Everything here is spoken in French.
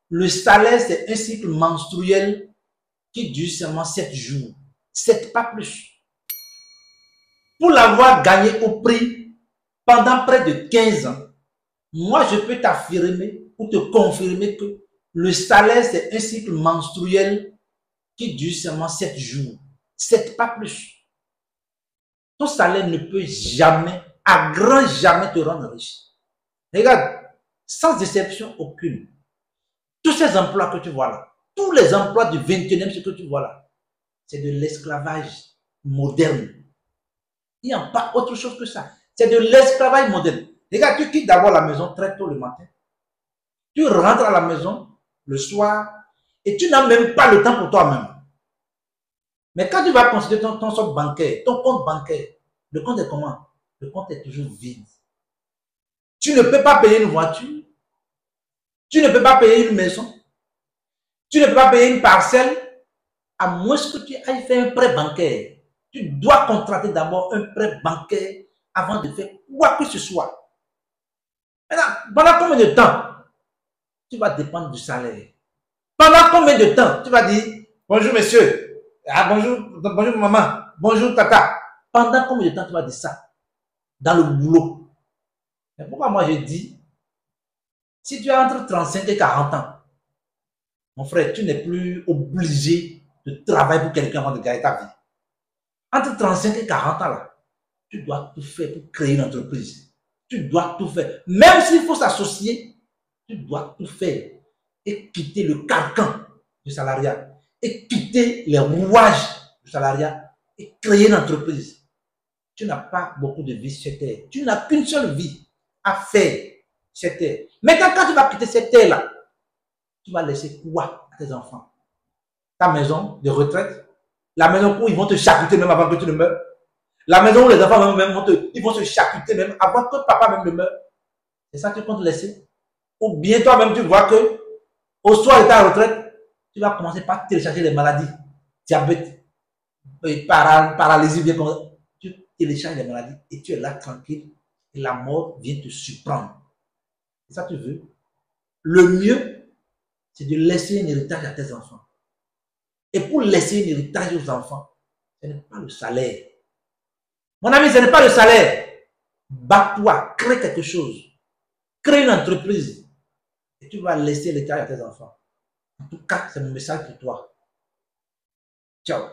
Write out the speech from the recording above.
le salaire, c'est un cycle menstruel qui dure seulement 7 jours. 7, pas plus. Pour l'avoir gagné au prix pendant près de 15 ans, moi, je peux t'affirmer ou te confirmer que le salaire, c'est un cycle menstruel qui dure seulement 7 jours. 7, pas plus. Ton salaire ne peut jamais, à grand jamais, te rendre riche. Regarde, sans déception aucune, tous ces emplois que tu vois là, tous les emplois du 21e siècle que tu vois là, c'est de l'esclavage moderne. Il n'y a pas autre chose que ça. C'est de l'esclavage moderne. Regarde, tu quittes d'abord la maison très tôt le matin. Tu rentres à la maison le soir et tu n'as même pas le temps pour toi-même. Mais quand tu vas considérer ton solde bancaire, ton compte bancaire, le compte est comment? Le compte est toujours vide. Tu ne peux pas payer une voiture. Tu ne peux pas payer une maison. Tu ne peux pas payer une parcelle à moins que tu ailles faire un prêt bancaire. Tu dois contracter d'abord un prêt bancaire avant de faire quoi que ce soit. Maintenant, pendant combien de temps tu vas dépendre du salaire? Pendant combien de temps tu vas dire bonjour monsieur, bonjour maman, bonjour tata? Pendant combien de temps tu vas dire ça dans le boulot? Mais pourquoi moi je dis, si tu as entre 35 et 40 ans, mon frère, tu n'es plus obligé de travailler pour quelqu'un avant de gagner ta vie. Entre 35 et 40 ans, là, tu dois tout faire pour créer une entreprise. Tu dois tout faire. Même s'il faut s'associer, tu dois tout faire et quitter le carcan du salariat et quitter les rouages du salariat et créer une entreprise. Tu n'as pas beaucoup de vie sur terre. Tu n'as qu'une seule vie à faire sur terre. Maintenant, quand tu vas quitter cette terre-là, tu vas laisser quoi à tes enfants? Ta maison de retraite, la maison où ils vont te charcuter même avant que tu ne meurs, la maison où les enfants même ils vont se charcuter même avant que papa même ne meure. C'est ça que tu comptes laisser? Ou bien toi-même tu vois que au soir de ta retraite, tu vas commencer par télécharger les maladies, diabète, paralysie, bien comme ça. Tu télécharges les maladies et tu es là tranquille et la mort vient te surprendre. C'est ça que tu veux? Le mieux, c'est de laisser un héritage à tes enfants. Et pour laisser un héritage aux enfants, ce n'est pas le salaire. Mon ami, ce n'est pas le salaire. Bats-toi, crée quelque chose. Crée une entreprise. Et tu vas laisser l'héritage à tes enfants. En tout cas, c'est mon message pour toi. Ciao.